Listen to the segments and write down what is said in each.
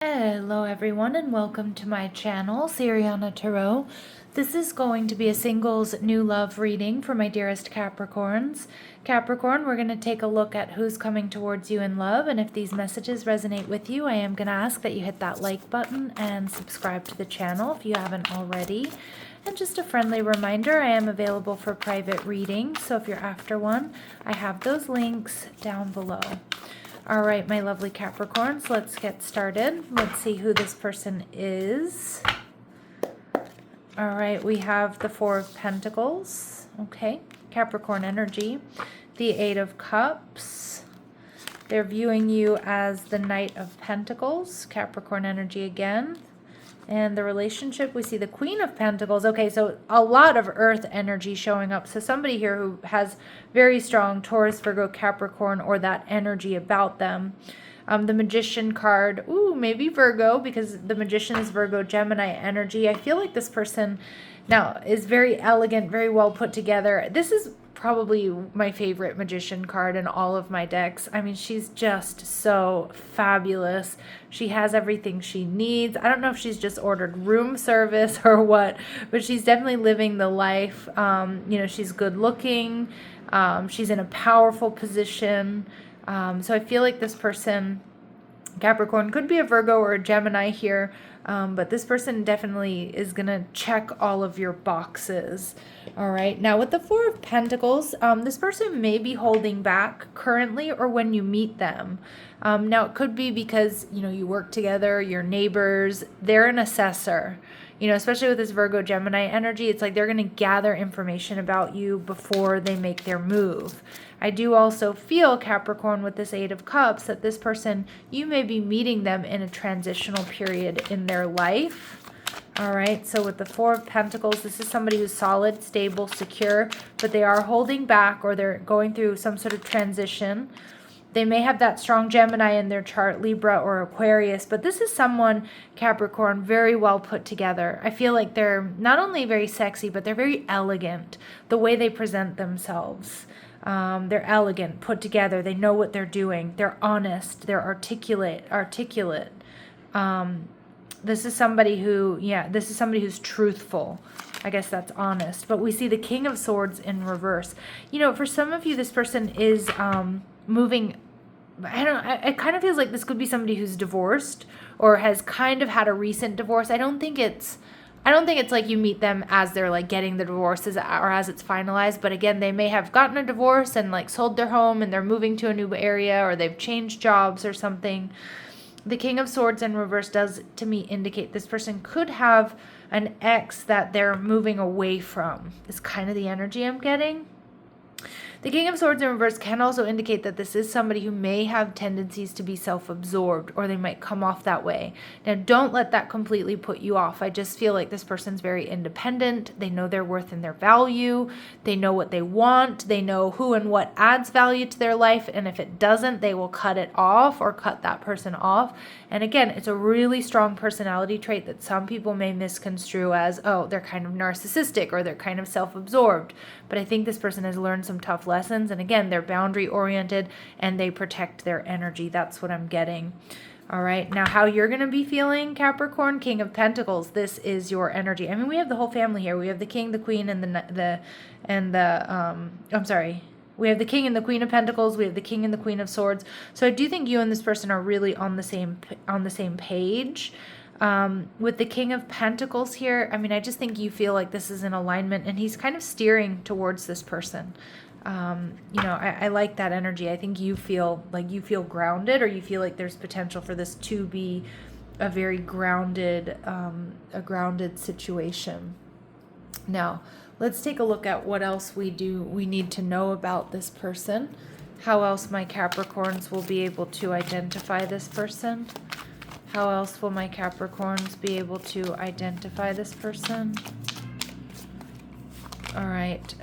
Hello everyone and welcome to my channel, Siriana Tarot. This is going to be a singles new love reading for my dearest Capricorns. Capricorn, we're going to take a look at who's coming towards you in love, and if these messages resonate with you, I am going to ask that you hit that like button and subscribe to the channel if you haven't already. And just a friendly reminder, I am available for private readings, so if you're after one, I have those links down below. All right, my lovely Capricorns, let's get started. Let's see who this person is. All right, we have the Four of Pentacles. Okay, Capricorn energy. The Eight of Cups. They're viewing you as the Knight of Pentacles. Capricorn energy again. And the relationship, we see the Queen of Pentacles. Okay, so a lot of earth energy showing up. So somebody here who has very strong Taurus, Virgo, Capricorn, or that energy about them. The Magician card, ooh, maybe Virgo, because the Magician is Virgo, Gemini energy. I feel like this person now is very elegant, very well put together. This is probably my favorite Magician card in all of my decks. I mean, she's just so fabulous. She has everything she needs. I don't know if she's just ordered room service or what, but she's definitely living the life. She's good looking. She's in a powerful position. So I feel like this person, Capricorn, could be a Virgo or a Gemini here, but this person definitely is going to check all of your boxes. All right. Now with the Four of Pentacles, this person may be holding back currently or when you meet them. Now it could be because, you work together, you're neighbors, they're an assessor. Especially with this Virgo Gemini energy, it's like they're going to gather information about you before they make their move. I do also feel, Capricorn, with this Eight of Cups, that this person, you may be meeting them in a transitional period in their life. All right, so with the Four of Pentacles, this is somebody who's solid, stable, secure, but they are holding back or they're going through some sort of transition. They may have that strong Gemini in their chart, Libra or Aquarius, but this is someone, Capricorn, very well put together. I feel like they're not only very sexy, but they're very elegant, the way they present themselves. They're elegant, put together. They know what they're doing. They're honest. They're articulate. This is somebody who's truthful. I guess that's honest. But we see the King of Swords in reverse. For some of you, this person is moving. It kind of feels like this could be somebody who's divorced or has kind of had a recent divorce. I don't think it's like you meet them as they're like getting the divorces or as it's finalized. But again, they may have gotten a divorce and like sold their home and they're moving to a new area, or they've changed jobs or something. The King of Swords in reverse does to me indicate this person could have an ex that they're moving away from. Is kind of the energy I'm getting. The King of Swords in reverse can also indicate that this is somebody who may have tendencies to be self-absorbed, or they might come off that way. Now, don't let that completely put you off. I just feel like this person's very independent. They know their worth and their value. They know what they want. They know who and what adds value to their life, and if it doesn't, they will cut it off or cut that person off. And again, it's a really strong personality trait that some people may misconstrue as, oh, they're kind of narcissistic or they're kind of self-absorbed. But I think this person has learned some tough lessons. And again, they're boundary oriented and they protect their energy. That's what I'm getting. All right. Now, how you're going to be feeling, Capricorn, King of Pentacles, this is your energy. I mean, we have the whole family here. We have the King, the Queen, and we have the King and the Queen of Pentacles. We have the King and the Queen of Swords. So I do think you and this person are really on the same page. With the King of Pentacles here, I mean, I just think you feel like this is in alignment, and he's kind of steering towards this person. I like that energy. I think you feel grounded, or you feel like there's potential for this to be a very grounded situation. Now, let's take a look at what else we need to know about this person. How else my Capricorns will be able to identify this person. How else will my Capricorns be able to identify this person? All right.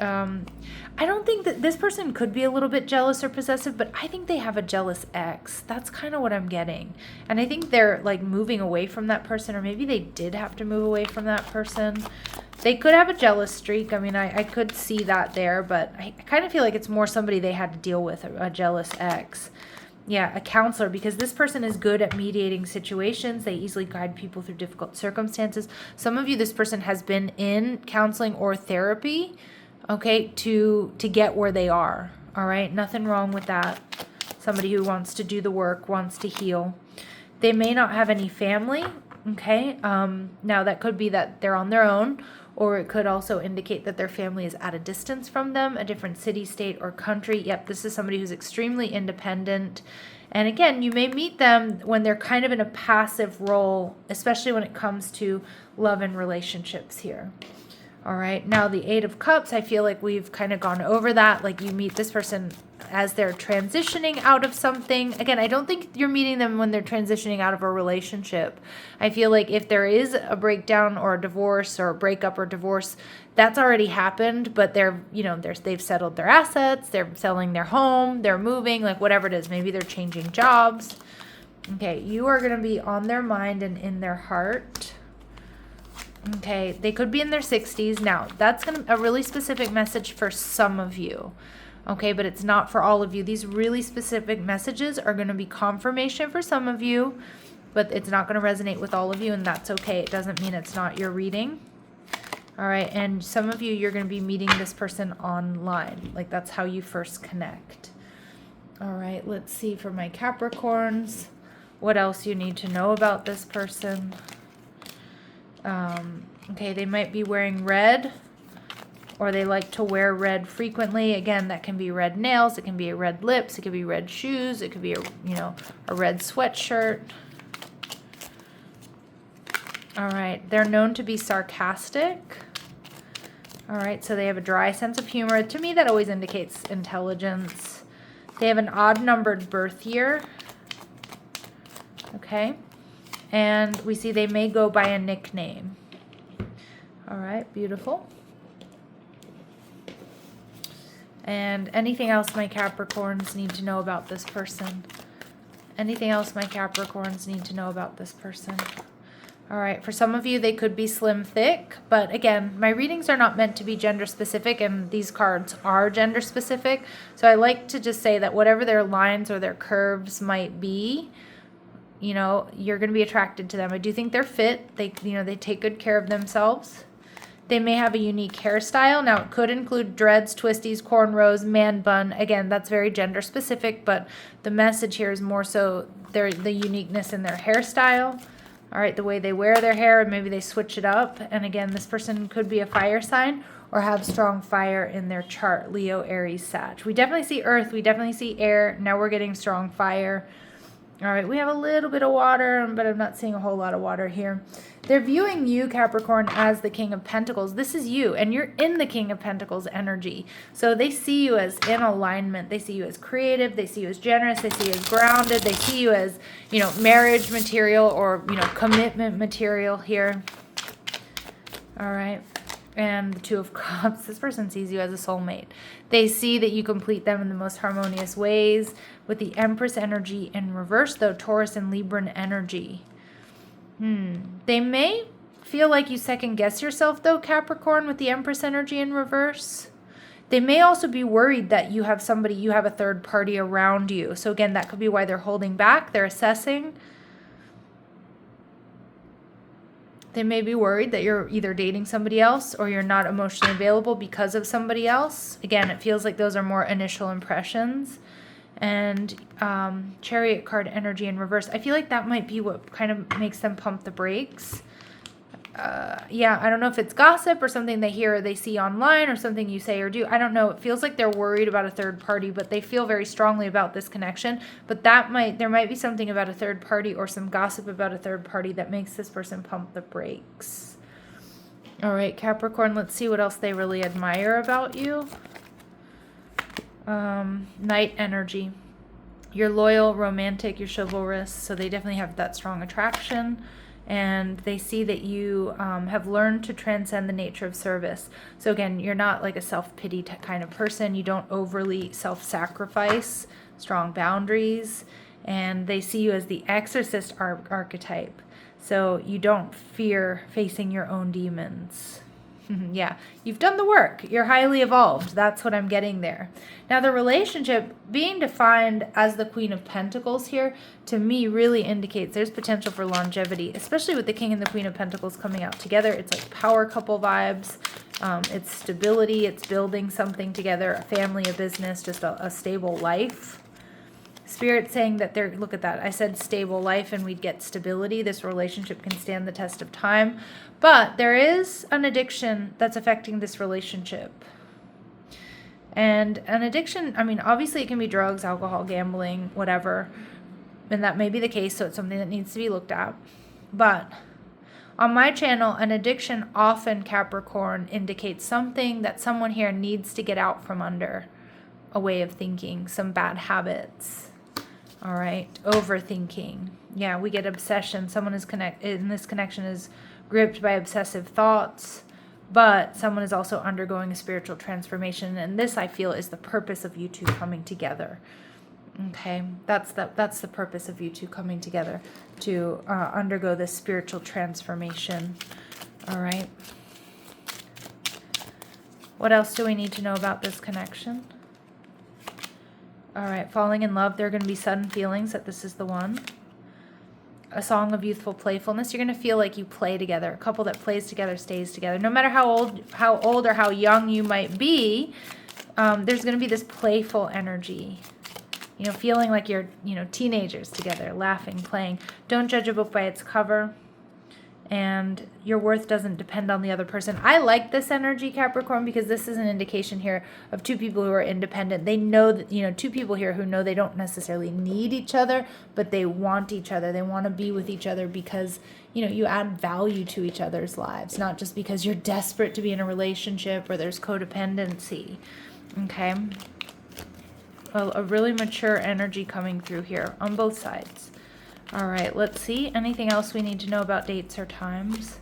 I don't think that this person could be a little bit jealous or possessive, but I think they have a jealous ex. That's kind of what I'm getting. And I think they're like moving away from that person, or maybe they did have to move away from that person. They could have a jealous streak. I mean, I could see that there, but I kind of feel like it's more somebody they had to deal with, a jealous ex. Yeah, a counselor, because this person is good at mediating situations. They easily guide people through difficult circumstances. Some of you, this person has been in counseling or therapy, okay, to get where they are. All right, nothing wrong with that. Somebody who wants to do the work, wants to heal. They may not have any family, okay? Now that could be that they're on their own, or it could also indicate that their family is at a distance from them, a different city, state, or country. Yep, this is somebody who's extremely independent. And again, you may meet them when they're kind of in a passive role, especially when it comes to love and relationships here. All right, now the Eight of Cups, I feel like we've kind of gone over that. Like you meet this person as they're transitioning out of something. Again, I don't think you're meeting them when they're transitioning out of a relationship. I feel like if there is a breakdown or a divorce or a breakup or divorce, that's already happened, but they're, they've settled their assets, they're selling their home, they're moving, like whatever it is. Maybe they're changing jobs. Okay, you are going to be on their mind and in their heart. Okay, they could be in their 60s. Now, that's a really specific message for some of you. Okay, but it's not for all of you. These really specific messages are going to be confirmation for some of you, but it's not going to resonate with all of you, and that's okay. It doesn't mean it's not your reading. All right, and some of you, you're going to be meeting this person online. Like that's how you first connect. All right, let's see for my Capricorns, what else you need to know about this person. Okay, they might be wearing red, or they like to wear red frequently. Again, that can be red nails, it can be red lips, it could be red shoes, it could be a red sweatshirt. All right, they're known to be sarcastic. All right, so they have a dry sense of humor. To me, that always indicates intelligence. They have an odd numbered birth year. Okay. And we see they may go by a nickname. All right, beautiful. And anything else my Capricorns need to know about this person? Anything else my Capricorns need to know about this person? All right, for some of you, they could be slim, thick. But again, my readings are not meant to be gender specific, and these cards are gender specific. So I like to just say that whatever their lines or their curves might be, you're going to be attracted to them. I do think they're fit. They take good care of themselves. They may have a unique hairstyle. Now, it could include dreads, twisties, cornrows, man bun. Again, that's very gender specific, but the message here is more so the uniqueness in their hairstyle. All right, the way they wear their hair, and maybe they switch it up. And again, this person could be a fire sign or have strong fire in their chart, Leo, Aries, Sag. We definitely see earth. We definitely see air. Now we're getting strong fire. All right, we have a little bit of water, but I'm not seeing a whole lot of water here. They're viewing you, Capricorn, as the King of Pentacles. This is you, and you're in the King of Pentacles energy. So they see you as in alignment. They see you as creative. They see you as generous. They see you as grounded. They see you as, marriage material or, commitment material here. All right. And the Two of Cups, this person sees you as a soulmate. They see that you complete them in the most harmonious ways. With the Empress energy in reverse, though, Taurus and Libran energy. They may feel like you second guess yourself, though, Capricorn, with the Empress energy in reverse. They may also be worried that you have a third party around you. So again, that could be why they're holding back. They're assessing. They may be worried that you're either dating somebody else or you're not emotionally available because of somebody else. Again, it feels like those are more initial impressions. And Chariot card energy in reverse. I feel like that might be what kind of makes them pump the brakes. Yeah, I don't know if it's gossip or something they hear or they see online or something you say or do. I don't know. It feels like they're worried about a third party, but they feel very strongly about this connection. But there might be something about a third party or some gossip about a third party that makes this person pump the brakes. All right, Capricorn, let's see what else they really admire about you. Knight energy. You're loyal, romantic, you're chivalrous, so they definitely have that strong attraction. And they see that you have learned to transcend the nature of service. So again, you're not like a self-pity kind of person. You don't overly self-sacrifice, strong boundaries. And they see you as the exorcist archetype. So you don't fear facing your own demons. Yeah, you've done the work. You're highly evolved. That's what I'm getting there. Now, the relationship being defined as the Queen of Pentacles here, to me, really indicates there's potential for longevity, especially with the King and the Queen of Pentacles coming out together. It's like power couple vibes. It's stability. It's building something together, a family, a business, just a stable life. Spirit saying that they're, look at that, I said stable life and we'd get stability. This relationship can stand the test of time. But there is an addiction that's affecting this relationship. And an addiction, I mean, obviously it can be drugs, alcohol, gambling, whatever. And that may be the case, so it's something that needs to be looked at. But on my channel, an addiction often, Capricorn, indicates something that someone here needs to get out from under. A way of thinking, some bad habits. All right, overthinking. Yeah, we get obsession. Someone is in this connection is gripped by obsessive thoughts, but someone is also undergoing a spiritual transformation, and this, I feel, is the purpose of you two coming together. Okay, that's the purpose of you two coming together, to undergo this spiritual transformation. All right. What else do we need to know about this connection? All right, falling in love. There are going to be sudden feelings that this is the one. A song of youthful playfulness. You're going to feel like you play together. A couple that plays together stays together. No matter how old or how young you might be, there's going to be this playful energy. You know, feeling like you're, teenagers together, laughing, playing. Don't judge a book by its cover. And your worth doesn't depend on the other person. I like this energy, Capricorn, because this is an indication here of two people who are independent. They know that, two people here who know they don't necessarily need each other, but they want each other. They want to be with each other because, you add value to each other's lives, not just because you're desperate to be in a relationship or there's codependency. Okay? Well, a really mature energy coming through here on both sides. All right, let's see. Anything else we need to know about dates or times?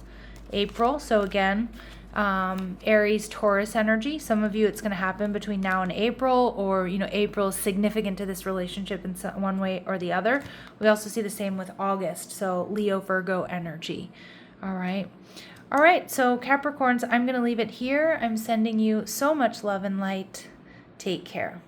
April. So again, Aries, Taurus energy. Some of you, it's going to happen between now and April, or, April is significant to this relationship in one way or the other. We also see the same with August. So Leo, Virgo energy. All right. All right. So Capricorns, I'm going to leave it here. I'm sending you so much love and light. Take care.